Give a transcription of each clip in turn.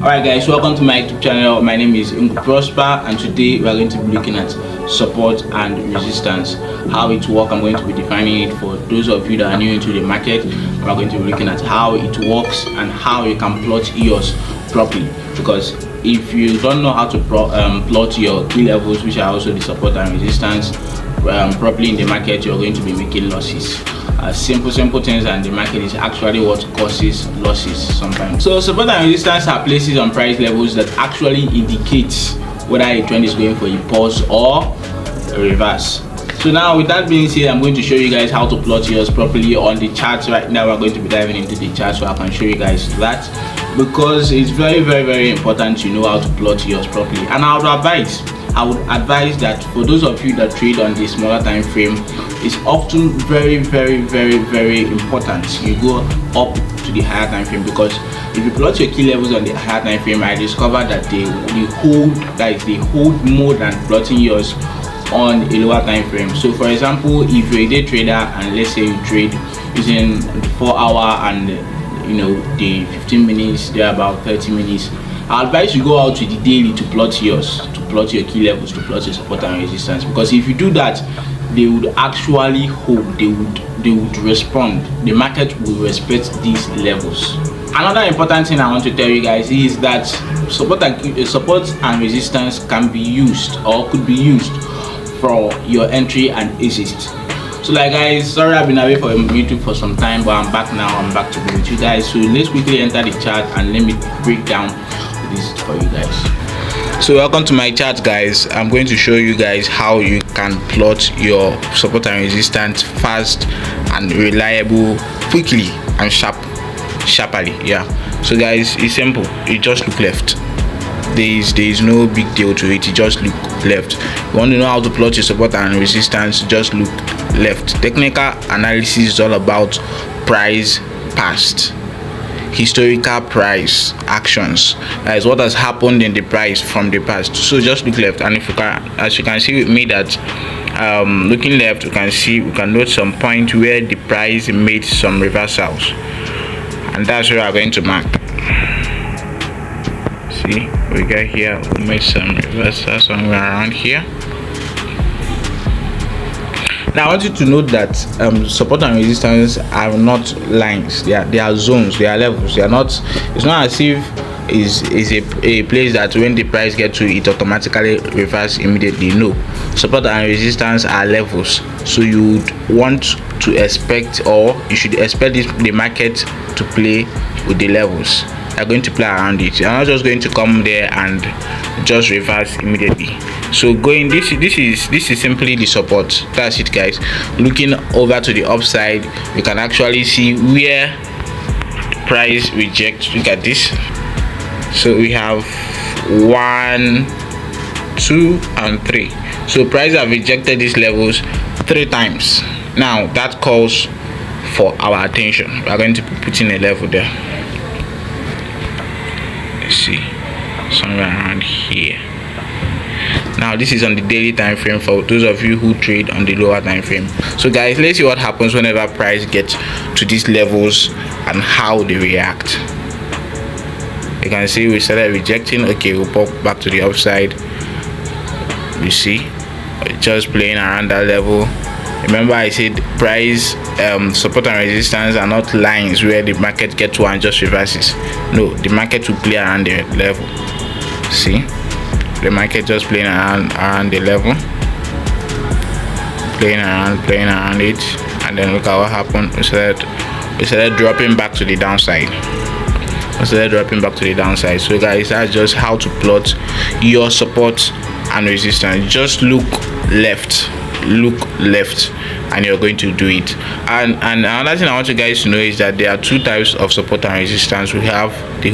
Alright guys, welcome to my YouTube channel. My name is Uncle Prosper, and today we are going to be looking at support and resistance, how it works. I'm going to be defining it for those of you that are new into the market. We are going to be looking at how it works and how you can plot yours properly, because if you don't know how to plot your key levels, which are also the support and resistance, properly in the market, you're going to be making losses. Simple things, and the market is actually what causes losses sometimes. So support and resistance are places on price levels that actually indicates whether a trend is going for a pause or a reverse. So now, with that being said, I'm going to show you guys how to plot yours properly on the charts. Right now we're going to be diving into the chart so I can show you guys that, because it's very important to know how to plot yours properly. And I would advise that for those of you that trade on the smaller time frame, it's often very important you go up to the higher time frame, because if you plot your key levels on the higher time frame, I discovered that they hold more than plotting yours on a lower time frame. So for example, if you're a day trader and let's say you trade using the 4 hour and the 15 minutes, there about 30 minutes, I advise you go out to the daily to plot yours, to plot your key levels, to plot your support and resistance, because if you do that, they would actually hold, they would respond. The market will respect these levels. Another important thing I want to tell you guys is that support and resistance can be used or could be used for your entry and exit. So like guys, sorry I've been away from YouTube for some time, but I'm back now. I'm back to be with you guys. So let's quickly enter the chart and let me break down this for you guys. So welcome to my chart guys. I'm going to show you guys how you can plot your support and resistance fast and reliable, quickly and sharply. Yeah, so guys, it's simple. You just look left. There is no big deal to it. You just look left. You want to know how to plot your support and resistance, just look left. Technical analysis is all about price past, historical price actions. That is what has happened in the price from the past. So just look left, and if you can, as you can see with me, that looking left, we can note some point where the price made some reversals, and that's where we are going to mark. See, we got here, we made some reversals somewhere around here. Now I want you to note that support and resistance are not lines. They are zones, they are levels. They are not, it's not as if is a place that when the price gets to it automatically reverse immediately. No, support and resistance are levels. So you would want to expect, or you should expect the market to play with the levels. They're going to play around it. You're not just going to come there and just reverse immediately. So going, this is simply the support. That's it guys. Looking over to the upside, you can actually see where the price rejects. Look at this. So we have 1, 2 and 3. So price have rejected these levels 3 times. Now that calls for our attention. We are going to be putting a level there. Let's see, somewhere around here. Now this is on the daily time frame for those of you who trade on the lower time frame. So guys, let's see what happens whenever price gets to these levels and how they react. You can see we started rejecting. Okay, we'll pop back to the upside. You see, just playing around that level. Remember I said price support and resistance are not lines where the market gets to and just reverses. No, the market will play around the level. See, the market just playing around the level, playing around it, and then look at what happened. We started dropping back to the downside. So guys, that's just how to plot your support and resistance. Just look left, and you're going to do it. And another thing I want you guys to know is that there are 2 types of support and resistance. We have the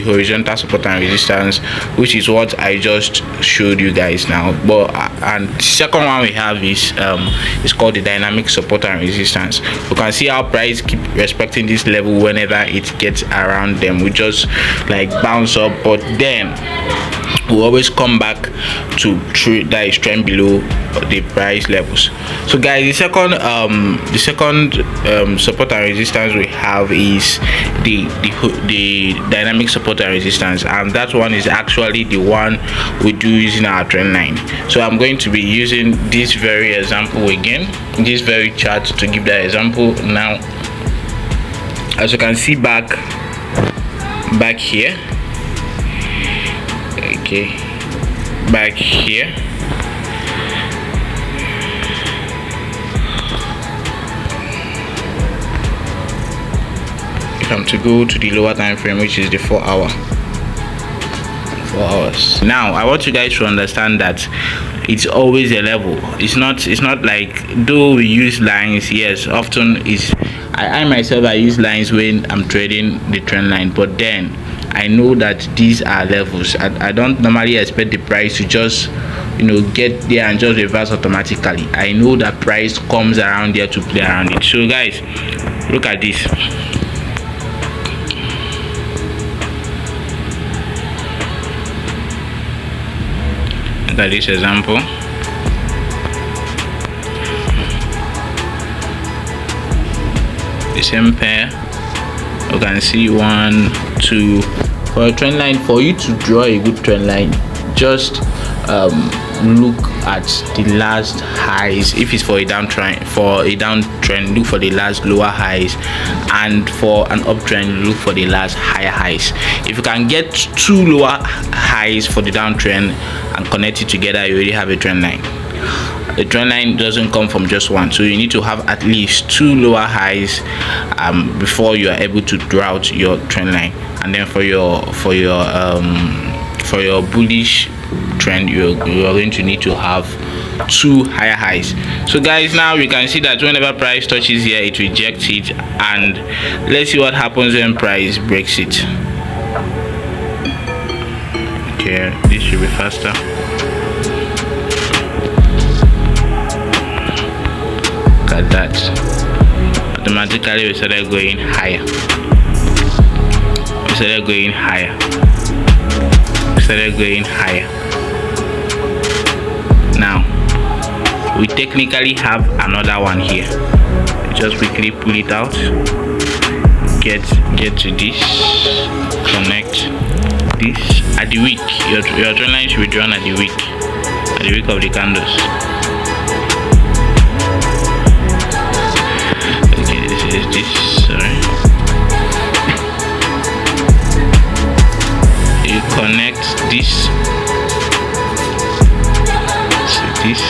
horizontal support and resistance, which is what I just showed you guys now. But and the second one we have is called the dynamic support and resistance. You can see how price keep respecting this level whenever it gets around them. We just like bounce up, but then we always come back to that is trend below the price levels. So guys, the second support and resistance we have is the dynamic support and resistance, and that one is actually the one we do using our trend line. So I'm going to be using this very example again, this very chart, to give that example. Now, as you can see back here, okay, back here, to go to the lower time frame, which is the 4 hours. Now I want you guys to understand that it's always a level. It's not like, though we use lines, yes, often is I myself I use lines when I'm trading the trend line, but then I know that these are levels. I don't normally expect the price to just get there and just reverse automatically. I know that price comes around there to play around it. So guys, look at this. Look at this example. The same pair. You can see 1, 2. For a trend line, for you to draw a good trend line, just look at the last highs. If it's for a downtrend, look for the last lower highs, and for an uptrend, look for the last higher highs. If you can get 2 lower highs for the downtrend and connect it together, you already have a trend line. The trend line doesn't come from just one, so you need to have at least 2 lower highs before you are able to draw out your trend line. And then for your bullish trend, you are going to need to have 2 higher highs. So guys, now we can see that whenever price touches here, it rejects it, and let's see what happens when price breaks it. Okay, this should be faster. Look at that. Automatically we started going higher. We started going higher. Now we technically have another one here. Just quickly pull it out, get to this, connect this at the wick. Your trend line should be drawn at the wick of the candles. Okay, this is this. Sorry. You connect this to this.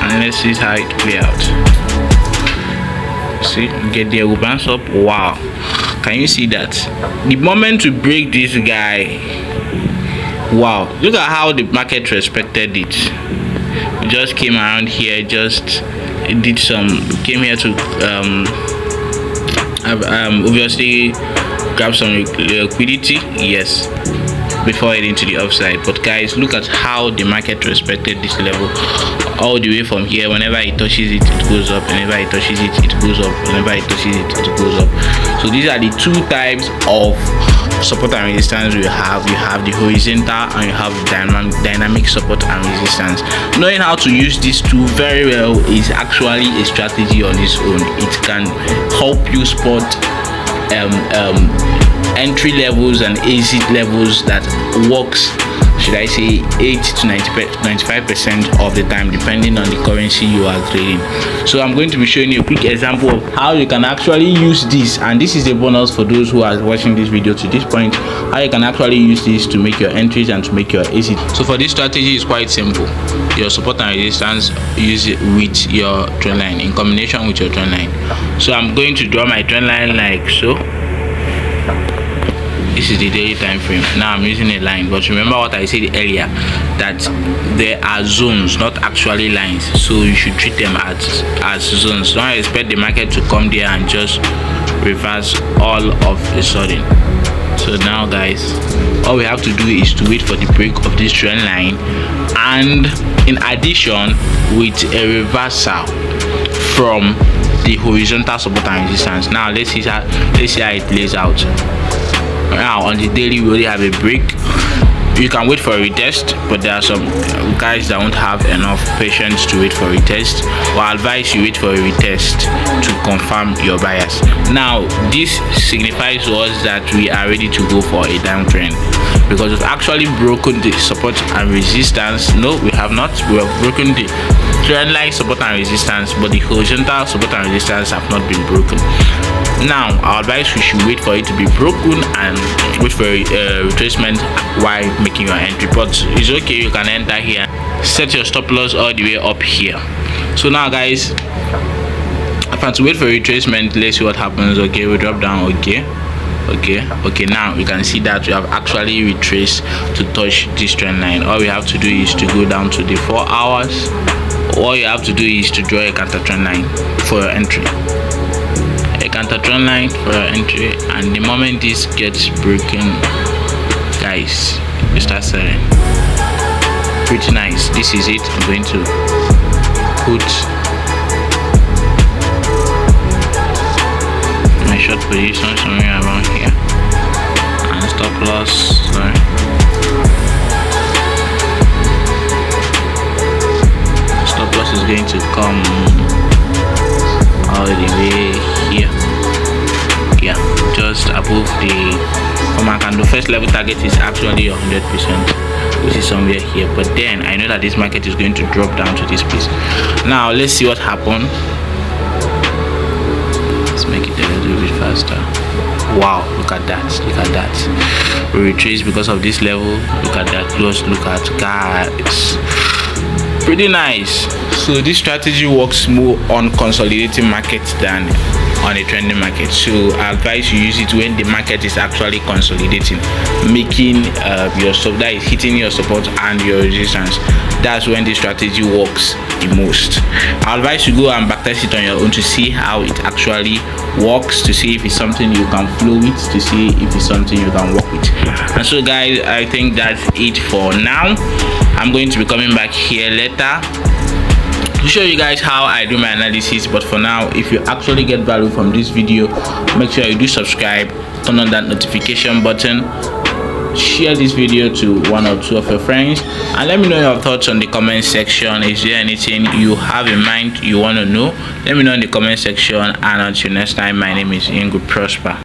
And let's see how it play out. See, get the bounce up. Wow, can you see that? The moment to break this guy, wow, look at how the market respected it. It just came around here, just did some, came here to obviously grab some liquidity, yes, before heading to the upside. But guys, look at how the market respected this level all the way from here. Whenever it touches it, it goes up. Whenever it touches it, it goes up. Whenever it touches it, it goes up. So these are the 2 types of support and resistance we have. You have the horizontal and you have dynamic support and resistance. Knowing how to use these 2 very well is actually a strategy on its own. It can help you spot entry levels and exit levels that works, should I say, 80 to 95% of the time, depending on the currency you are trading. So I'm going to be showing you a quick example of how you can actually use this, and this is a bonus for those who are watching this video to this point, how you can actually use this to make your entries and to make your exit. So for this strategy, is quite simple. Your support and resistance, use it with your trend line, in combination with your trend line. So I'm going to draw my trend line like so. This is the daily time frame. Now I'm using a line, but remember what I said earlier, that there are zones, not actually lines, so you should treat them as zones. Don't expect the market to come there and just reverse all of a sudden. So now guys, all we have to do is to wait for the break of this trend line, and in addition with a reversal from the horizontal support and resistance. Now let's see how it plays out. Now on the daily we already have a break. You can wait for a retest, but there are some guys that won't have enough patience to wait for a retest. Or advise you wait for a retest to confirm your bias. Now, this signifies to us that we are ready to go for a downtrend, because we've actually broken the support and resistance. No, we have not. We have broken the trend line support and resistance, but the horizontal support and resistance have not been broken. Now, our advice, we should wait for it to be broken and wait for a retracement while making your entry. But it's okay, you can enter here, set your stop loss all the way up here. So now, guys, if I have to wait for retracement, let's see what happens. Okay, we drop down. Okay, now you can see that we have actually retraced to touch this trend line. All we have to do is to go down to the 4 hours. All you have to do is to draw a counter trend line for your entry. A counter trend line for your entry, and the moment this gets broken, guys, you start selling. Pretty nice. This is it. I'm going to put my short position somewhere around here, and stop loss. Sorry. Stop loss is going to come all the way here. Yeah, just above the command candle. First level target is actually 100%, which is somewhere here. But then I know that this market is going to drop down to this place. Now let's see what happened. Let's make it a little bit faster. Wow, look at that, look at that. We retrace because of this level. Look at that. Close look at, guys. Pretty nice. So this strategy works more on consolidating markets than on a trending market. So I advise you use it when the market is actually consolidating, making your stop, that is hitting your support and your resistance. That's when this strategy works the most. I advise you go and backtest it on your own to see how it actually works, to see if it's something you can flow with, to see if it's something you can work with. And so, guys, I think that's it for now. I'm going to be coming back here later to show you guys how I do my analysis. But for now, if you actually get value from this video, make sure you do subscribe, turn on that notification button, share this video to 1 or 2 of your friends, and let me know your thoughts on the comment section. Is there anything you have in mind you want to know? Let me know in the comment section. And until next time, my name is Ingrid Prosper.